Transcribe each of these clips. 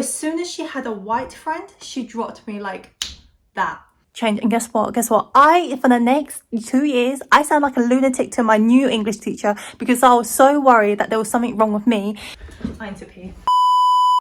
as soon as she had a white friend, she dropped me like that. Change. And guess what? For the next 2 years, I sound like a lunatic to my new English teacher because I was so worried that there was something wrong with me. I need to pee.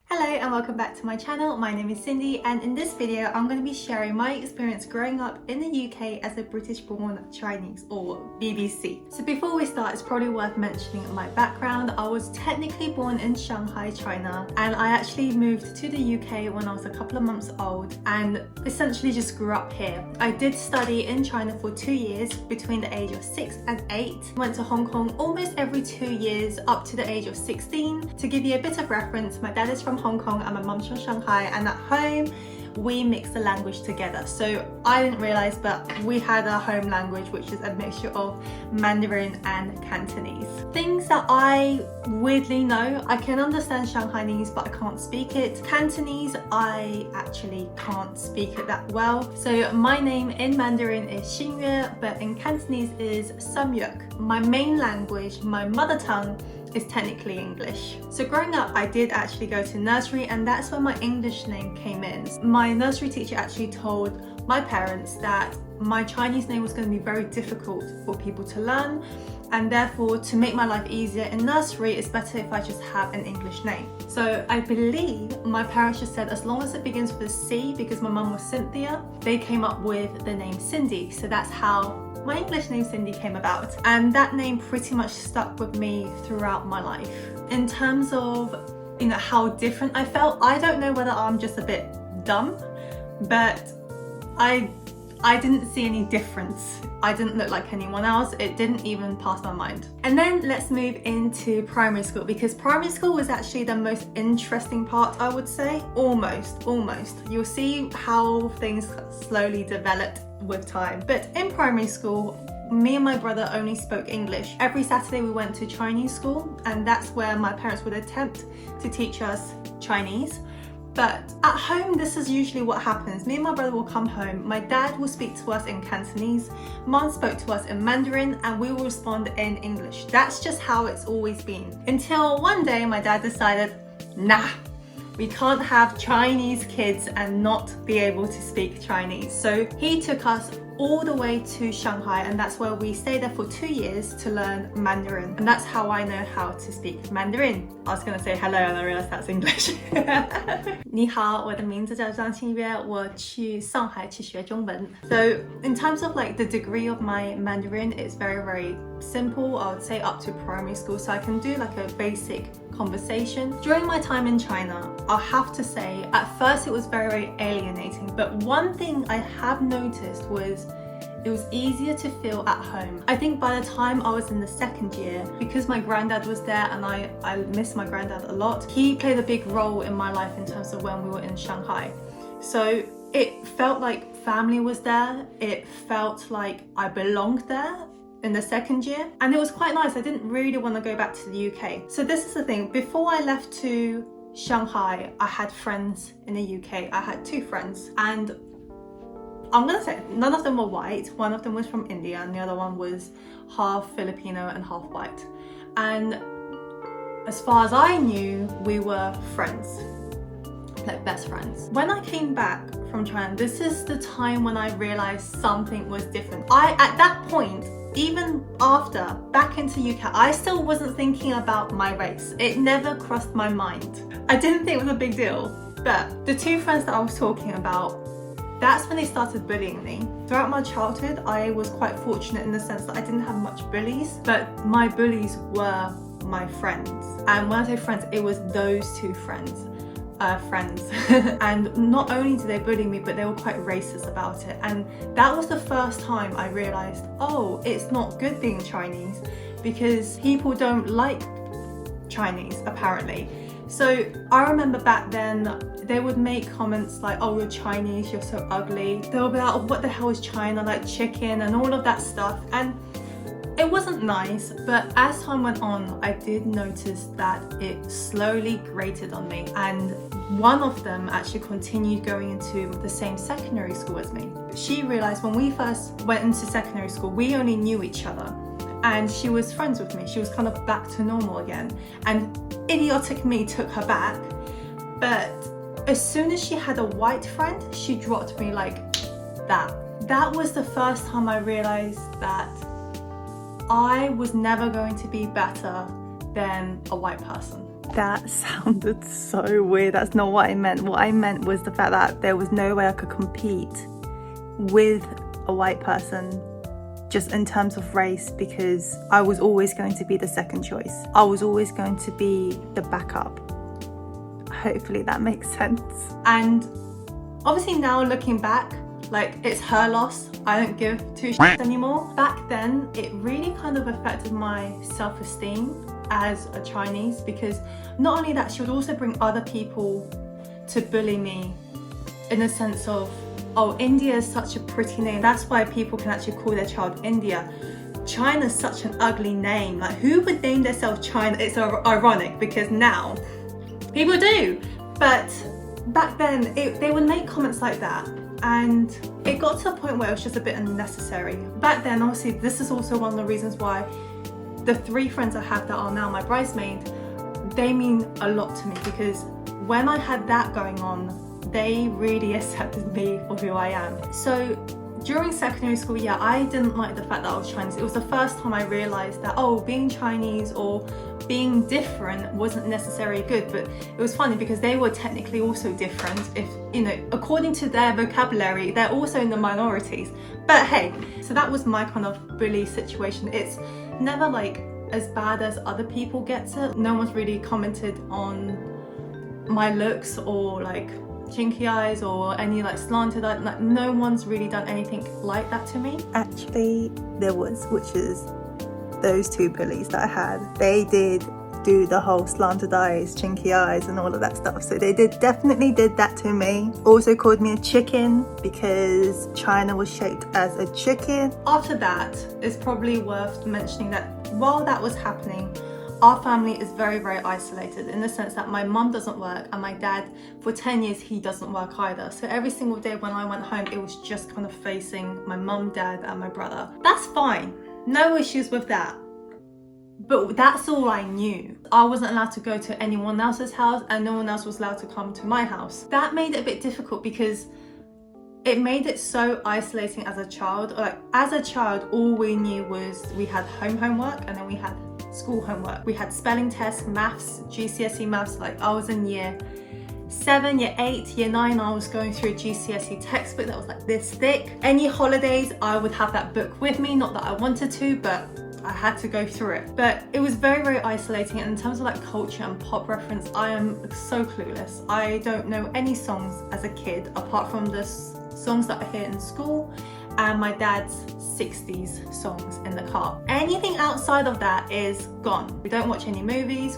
Hello and welcome back to my channel. My name is Cindy, and in this video I'm going to be sharing my experience growing up in the UK as a British born Chinese, or BBC. So before we start, it's probably worth mentioning my background. I was technically born in Shanghai, China, and I actually moved to the UK when I was a couple of months old and essentially just grew up here. I did study in China for 2 years between the age of 6 and 8. Went to Hong Kong almost every 2 years up to the age of 16. To give you a bit of reference, my dad is from Hong Kong and my mum's from Shanghai, and at home we mix the language together. So I didn't realize, but we had a home language which is a mixture of Mandarin and Cantonese. Things that I weirdly know: I can understand Shanghainese but I can't speak it. Cantonese, I actually can't speak it that well. So my name in Mandarin is Xingyue, but in Cantonese is Samyuk. My main language, my mother tongue, is technically English. So growing up, I did actually go to nursery, and that's where my English name came in. My nursery teacher actually told my parents that my Chinese name was going to be very difficult for people to learn, and therefore to make my life easier in nursery, it's better if I just have an English name. So I believe my parents just said as long as it begins with a C, because my mum was Cynthia, they came up with the name Cindy. So that's how my English name Cindy came about, and that name pretty much stuck with me throughout my life. In terms of, you know, how different I felt, I don't know whether I'm just a bit dumb, but I didn't see any difference. I didn't look like anyone else. It didn't even pass my mind. And then let's move into primary school, because primary school was actually the most interesting part, I would say. Almost. You'll see how things slowly developed with time. But in primary school, me and my brother only spoke English. Every Saturday we went to Chinese school, and that's where my parents would attempt to teach us Chinese. But at home, this is usually what happens. Me and my brother will come home, my dad will speak to us in Cantonese, mom spoke to us in Mandarin, and we will respond in English. That's just how it's always been. Until one day my dad decided, nah, we can't have Chinese kids and not be able to speak Chinese. So he took us all the way to Shanghai, and that's where we stayed there for 2 years to learn Mandarin. And that's how I know how to speak Mandarin. I was gonna say hello and I realized that's English. 你好，我的名字叫张清约，我去上海去学中文。So in terms of like the degree of my Mandarin, it's very simple. I would say up to primary school, so I can do like a basic conversation. During my time in China, I'll have to say at first it was very alienating, but one thing I have noticed was it was easier to feel at home. I think by the time I was in the second year, because my granddad was there and I miss my granddad a lot, he played a big role in my life in terms of when we were in Shanghai. So it felt like family was there, it felt like I belonged there in the second year, and it was quite nice. I didn't really want to go back to the UK. So this is the thing, before I left to Shanghai, I had friends in the UK. I had 2 friends, and I'm gonna say none of them were white. One of them was from India and the other one was half Filipino and half white. And as far as I knew, we were friends, like best friends. When I came back from China, this is the time when I realized something was different. At that point, even after back into UK, I still wasn't thinking about my race. It never crossed my mind. I didn't think it was a big deal. But the 2 friends that I was talking about, that's when they started bullying me. Throughout my childhood, I was quite fortunate in the sense that I didn't have much bullies, but my bullies were my friends. And when I say friends, it was those 2 friends. And not only did they bully me, but they were quite racist about it. And that was the first time I realized, oh, it's not good being Chinese, because people don't like Chinese, apparently. So I remember back then, they would make comments like, oh, you're Chinese, you're so ugly. They would be like, oh, what the hell is China, like chicken and all of that stuff. And it wasn't nice, but as time went on, I did notice that it slowly grated on me. And one of them actually continued going into the same secondary school as me. She realized when we first went into secondary school, we only knew each other. And she was friends with me. She was kind of back to normal again. And idiotic me took her back. But As soon as she had a white friend, she dropped me like that. That was the first time I realized that I was never going to be better than a white person. That sounded so weird. That's not what I meant. What I meant was the fact that there was no way I could compete with a white person just in terms of race, because I was always going to be the second choice. I was always going to be the backup. Hopefully that makes sense. And obviously now looking back, like, it's her loss. I don't give two shits anymore. Back then, it really kind of affected my self-esteem as a Chinese, because not only that, she would also bring other people to bully me in the sense of, oh, India is such a pretty name. That's why people can actually call their child India. China's such an ugly name. Like, who would name themselves China? It's ironic because now people do. But back then, they would make comments like that. And it got to a point where it was just a bit unnecessary. Back then, obviously, this is also one of the reasons why the 3 friends I have that are now my bridesmaid, they mean a lot to me, because when I had that going on, they really accepted me for who I am. So during secondary school, yeah, I didn't like the fact that I was Chinese. It was the first time I realized that, oh, being Chinese or being different wasn't necessarily good. But it was funny because they were technically also different. If, you know, according to their vocabulary, they're also in the minorities. But hey, so that was my kind of bully situation. It's never like as bad as other people get it. No one's really commented on my looks or like chinky eyes or any like slanted eye. Like, no one's really done anything like that to me. Actually, there was, which is those 2 bullies that I had. They did do the whole slanted eyes, chinky eyes and all of that stuff. So they definitely did that to me. Also called me a chicken because China was shaped as a chicken. After that, it's probably worth mentioning that while that was happening, our family is very, very isolated in the sense that my mum doesn't work and my dad, for 10 years, he doesn't work either. So every single day when I went home, it was just kind of facing my mum, dad and my brother. That's fine. No issues with that. But that's all I knew. I wasn't allowed to go to anyone else's house and no one else was allowed to come to my house. That made it a bit difficult because it made it so isolating as a child. Like, as a child, all we knew was we had homework and then we had school homework. We had spelling tests, maths, GCSE maths. Like, I was in year 7, year 8, year 9, I was going through a GCSE textbook that was like this thick. Any holidays, I would have that book with me. Not that I wanted to, but I had to go through it. But it was very, very isolating. And in terms of like culture and pop reference, I am so clueless. I don't know any songs as a kid apart from the songs that I hear in school and my dad's 60s songs in the car. Anything outside of that is gone. We don't watch any movies,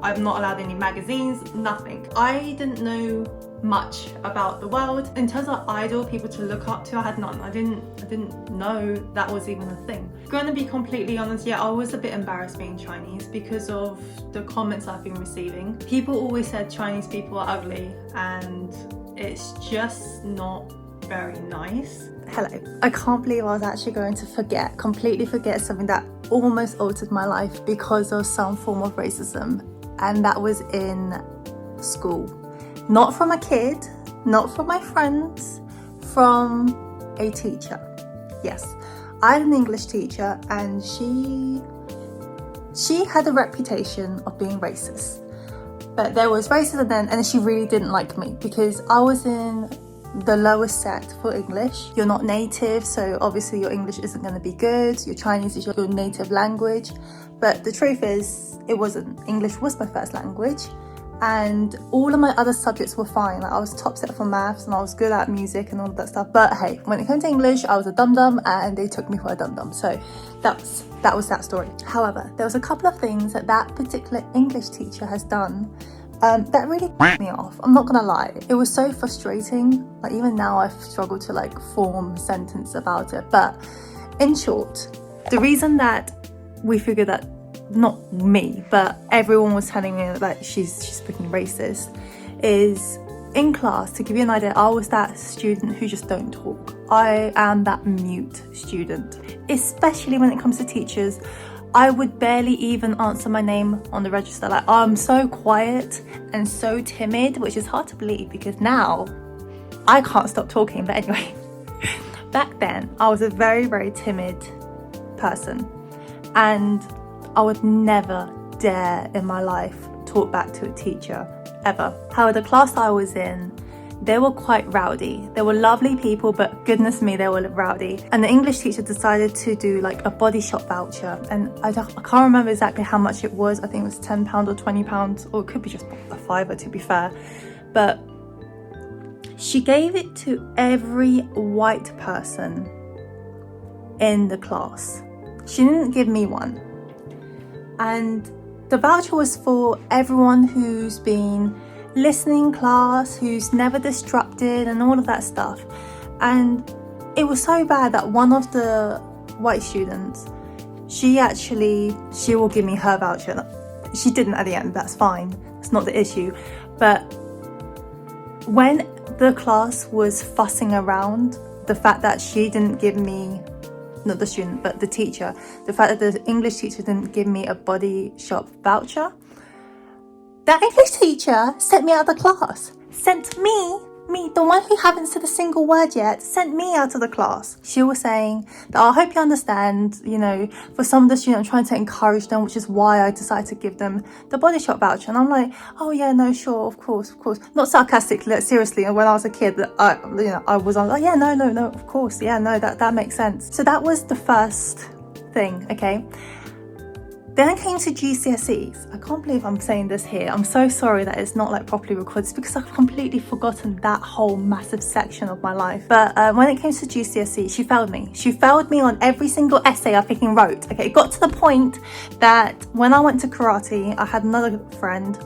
I'm not allowed any magazines, nothing. I didn't know much about the world. In terms of idol, people to look up to, I had none. I didn't know that was even a thing. Gonna be completely honest, yeah, I was a bit embarrassed being Chinese because of the comments I've been receiving. People always said Chinese people are ugly and it's just not very nice. Hello. I can't believe I was actually going to completely forget something that almost altered my life because of some form of racism, and that was in school. Not from a kid, not from my friends, from a teacher. Yes, I had an English teacher and she had a reputation of being racist. But there was racism then, and she really didn't like me because I was in the lowest set for English. You're not native, so obviously your English isn't going to be good. Your Chinese is your native language. But the truth is, it wasn't. English was my first language. And all of my other subjects were fine. Like, I was top set for maths and I was good at music and all of that stuff. But hey, when it came to English, I was a dum-dum and they took me for a dum-dum. So that was that story. However, there was a couple of things that particular English teacher has done that really pissed me off. I'm not gonna lie. It was so frustrating. Like, even now I've struggled to like form a sentence about it. But in short, the reason that we figured that, not me, but everyone was telling me that she's freaking racist, is in class, to give you an idea, I was that student who just don't talk. I am that mute student, especially when it comes to teachers. I would barely even answer my name on the register. Like, I'm so quiet and so timid, which is hard to believe because now I can't stop talking. But anyway, back then I was a very, very timid person, and I would never dare in my life talk back to a teacher, ever. However, the class I was in, they were quite rowdy. They were lovely people, but goodness me, they were rowdy. And the English teacher decided to do like a Body Shop voucher, and I can't remember exactly how much it was. I think it was £10 or £20, or it could be just a fiver, to be fair. But she gave it to every white person in the class. She didn't give me one. And the voucher was for everyone who's been listening class, who's never disrupted and all of that stuff. And it was so bad that one of the white students, she will give me her voucher. She didn't at the end, that's fine, it's not the issue. But when the class was fussing around the fact that she didn't give me, not the student but the teacher, the fact that the English teacher didn't give me a Body Shop voucher, that English teacher sent me out of the class. Sent me, the one who haven't said a single word yet, sent me out of the class. She was saying that, I hope you understand, you know, for some of the students, I'm trying to encourage them, which is why I decided to give them the Body Shop voucher. And I'm like, oh yeah, no, sure, of course. Not sarcastically, like, seriously. And when I was a kid, I was like, yeah, no, of course. Yeah, no, that makes sense. So that was the first thing, okay? Then it came to GCSEs. I can't believe I'm saying this here. I'm so sorry that it's not like properly recorded. It's because I've completely forgotten that whole massive section of my life. But when it came to GCSE, she failed me. She failed me on every single essay I freaking wrote. Okay, it got to the point that when I went to karate, I had another friend,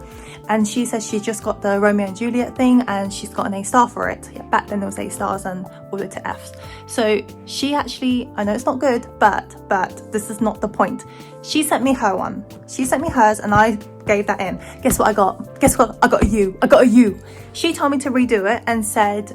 and she said she just got the Romeo and Juliet thing and she's got an A star for it. Yeah, back then there was A stars and all the way to Fs. So she actually, I know it's not good, but this is not the point. She sent me her one. She sent me hers and I gave that in. Guess what I got? Guess what? I got a U. I got a U. She told me to redo it and said,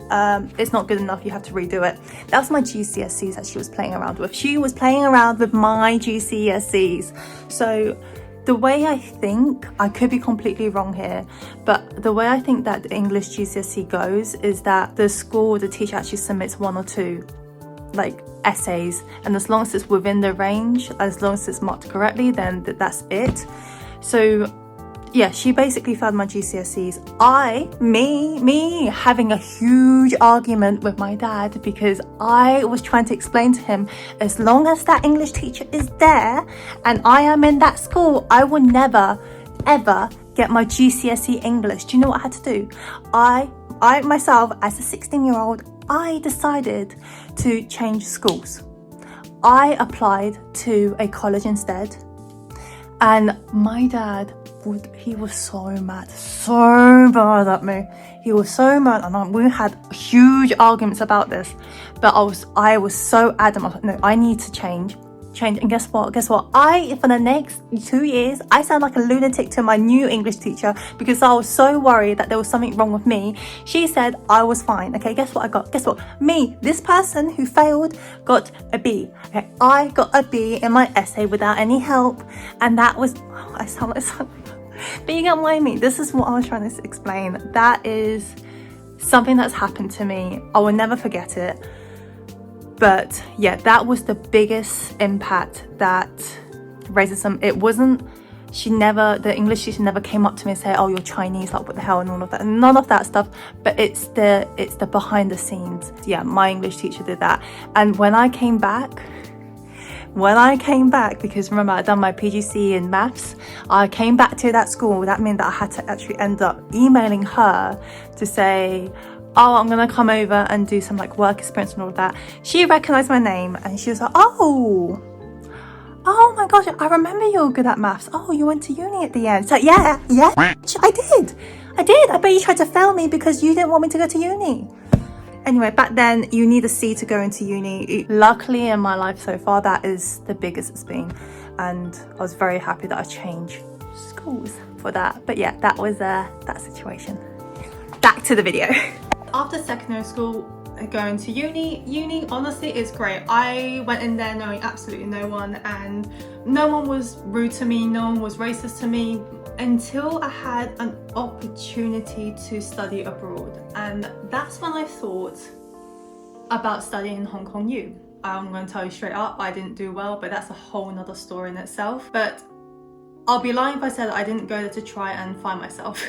it's not good enough, you have to redo it. That was my GCSEs that she was playing around with. She was playing around with my GCSEs. So the way I think, I could be completely wrong here, but the way I think that the English GCSE goes is that the school, the teacher actually submits one or two like essays, and as long as it's within the range, as long as it's marked correctly, then that's it. So yeah, she basically failed my GCSEs. Me having a huge argument with my dad because I was trying to explain to him, as long as that English teacher is there and I am in that school, I will never ever get my GCSE English. Do you know what I had to do? I myself, as a 16-year-old, I decided to change schools. I applied to a college instead, and my dad, he was so mad at me. He was so mad, and we had huge arguments about this. But I was so adamant. I was like, no, I need to change. And guess what? For the next 2 years, I sound like a lunatic to my new English teacher because I was so worried that there was something wrong with me. She said I was fine. Okay, guess what I got? Guess what? Me, this person who failed, got a B. Okay, I got a B in my essay without any help, and that was, I sound like something. But you get what I mean. This is what I was trying to explain. That is something that's happened to me. I will never forget it. But yeah, that was the biggest impact that racism, it wasn't, the English teacher never came up to me and said, oh, you're Chinese, like what the hell, and all of that. None of that stuff, but it's the behind the scenes. Yeah, my English teacher did that. And when I came back, because remember I'd done my PGCE in maths, I came back to that school. That meant that I had to actually end up emailing her to say, oh, I'm gonna come over and do some like work experience and all of that. She recognized my name and she was like, oh my gosh, I remember you were good at maths. Oh, you went to uni at the end. So yeah, I did. I bet you tried to fail me because you didn't want me to go to uni. Anyway, back then you need a C to go into uni. Luckily in my life so far, that is the biggest it's been. And I was very happy that I changed schools for that. But yeah, that was that situation. Back to the video. After secondary school, going to uni honestly is great. I went in there knowing absolutely no one, and no one was rude to me, no one was racist to me, until I had an opportunity to study abroad. And that's when I thought about studying in Hong Kong U. I'm going to tell you straight up, I didn't do well, but that's a whole nother story in itself. But I'll be lying if I said I didn't go there to try and find myself.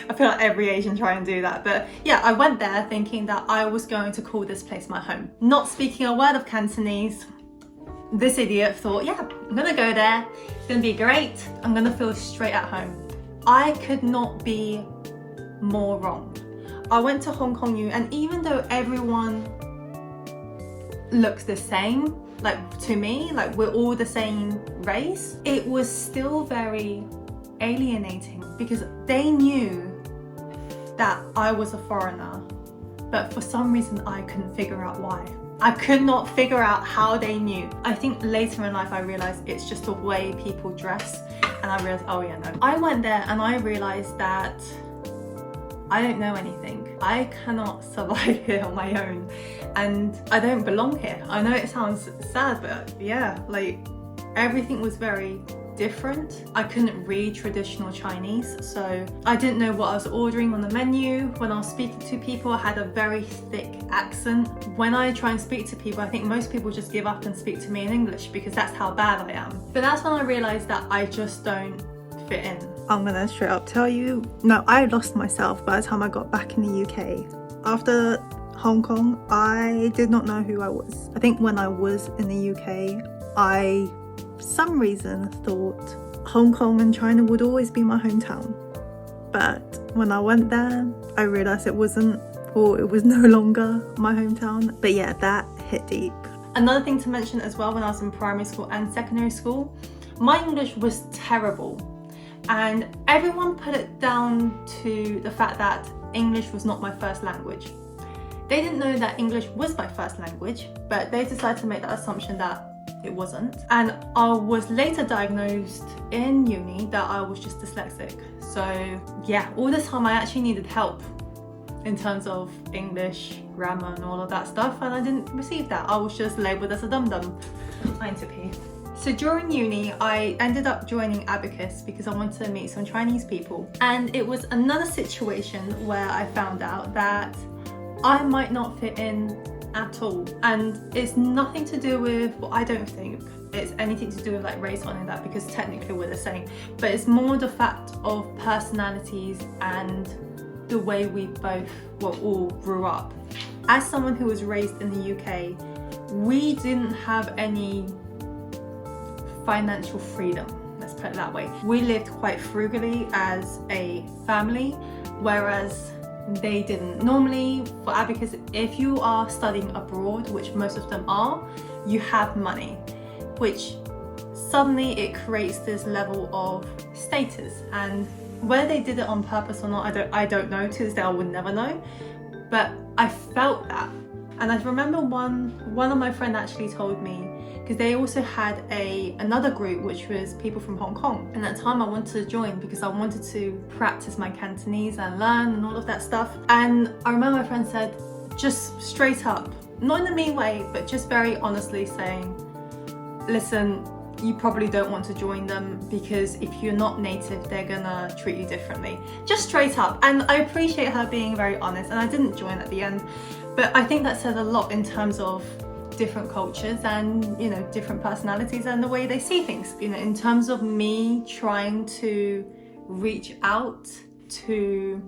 I feel like every Asian try and do that. But yeah, I went there thinking that I was going to call this place my home. Not speaking a word of Cantonese, this idiot thought, yeah, I'm gonna go there, it's gonna be great, I'm gonna feel straight at home. I could not be more wrong. I went to Hong Kong U, and even though everyone looks the same, like to me, like we're all the same race, it was still very alienating because they knew that I was a foreigner, but for some reason I couldn't figure out why. I could not figure out how they knew. I think later in life I realized it's just the way people dress, and I realized, oh yeah, no. I went there and I realized that I don't know anything. I cannot survive here on my own, and I don't belong here. I know it sounds sad, but yeah, like everything was very different. I couldn't read traditional Chinese, so I didn't know what I was ordering on the menu. When I was speaking to people, I had a very thick accent. When I try and speak to people, I think most people just give up and speak to me in English because that's how bad I am. But that's when I realized that I just don't fit in. I'm gonna straight up tell you, no, I lost myself by the time I got back in the UK. After Hong Kong, I did not know who I was. I think when I was in the UK, I for some reason thought Hong Kong and China would always be my hometown. But when I went there, I realised it wasn't, or it was no longer my hometown. But yeah, that hit deep. Another thing to mention as well, when I was in primary school and secondary school, my English was terrible. And everyone put it down to the fact that English was not my first language. They didn't know that English was my first language, but they decided to make that assumption that it wasn't. And I was later diagnosed in uni that I was just dyslexic. So yeah, all this time I actually needed help in terms of English, grammar and all of that stuff, and I didn't receive that. I was just labelled as a dum-dum. I need to pee. So during uni, I ended up joining Abacus because I wanted to meet some Chinese people. And it was another situation where I found out that I might not fit in at all. And it's nothing to do with, well, I don't think it's anything to do with like race or any of that, because technically we're the same. But it's more the fact of personalities and the way we both, well, all grew up. As someone who was raised in the UK, we didn't have any financial freedom, let's put it that way. We lived quite frugally as a family, whereas they didn't. Normally for Abacus, if you are studying abroad, which most of them are, you have money, which suddenly it creates this level of status. And whether they did it on purpose or not, I don't know. To this day I would never know, but I felt that. And I remember one of my friends actually told me, because they also had another group which was people from Hong Kong, and at the time I wanted to join because I wanted to practice my Cantonese and learn and all of that stuff. And I remember my friend said, just straight up, not in a mean way, but just very honestly saying, listen, you probably don't want to join them because if you're not native, they're gonna treat you differently. Just straight up. And I appreciate her being very honest, and I didn't join at the end, but I think that said a lot in terms of different cultures and, you know, different personalities and the way they see things. You know, in terms of me trying to reach out to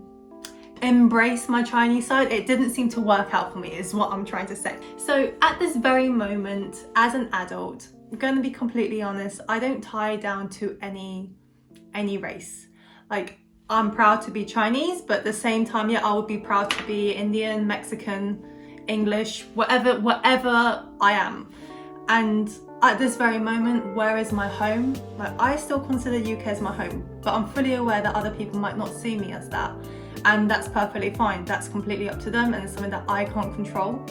embrace my Chinese side, it didn't seem to work out for me, is what I'm trying to say. So at this very moment, as an adult, I'm gonna be completely honest, I don't tie down to any race. Like, I'm proud to be Chinese, but at the same time, yeah, I would be proud to be Indian, Mexican, English, whatever I am. And at this very moment, where is my home? Like, I still consider UK as my home, but I'm fully aware that other people might not see me as that. And that's perfectly fine. That's completely up to them, and it's something that I can't control.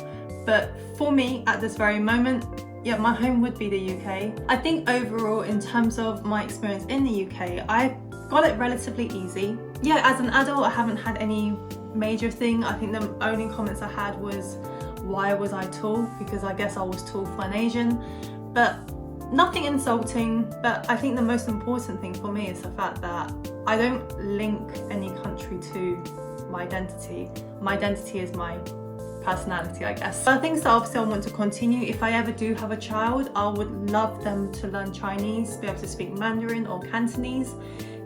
But for me, at this very moment, yeah, my home would be the UK. I think overall, in terms of my experience in the UK, I got it relatively easy. Yeah, as an adult, I haven't had any major thing. I think the only comments I had was, why was I tall? Because I guess I was tall for an Asian, but nothing insulting. But I think the most important thing for me is the fact that I don't link any country to my identity. My identity is my personality, I guess. But things that obviously I want to continue. If I ever do have a child, I would love them to learn Chinese, be able to speak Mandarin or Cantonese,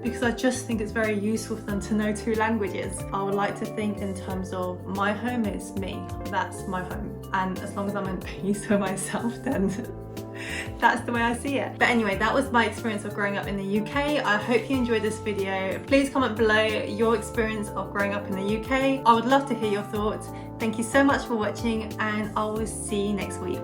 because I just think it's very useful for them to know 2 languages. I would like to think in terms of my home is me, that's my home, and as long as I'm in peace with myself, then that's the way I see it. But anyway, that was my experience of growing up in the UK. I hope you enjoyed this video. Please comment below your experience of growing up in the UK. I would love to hear your thoughts. Thank you so much for watching, and I will see you next week.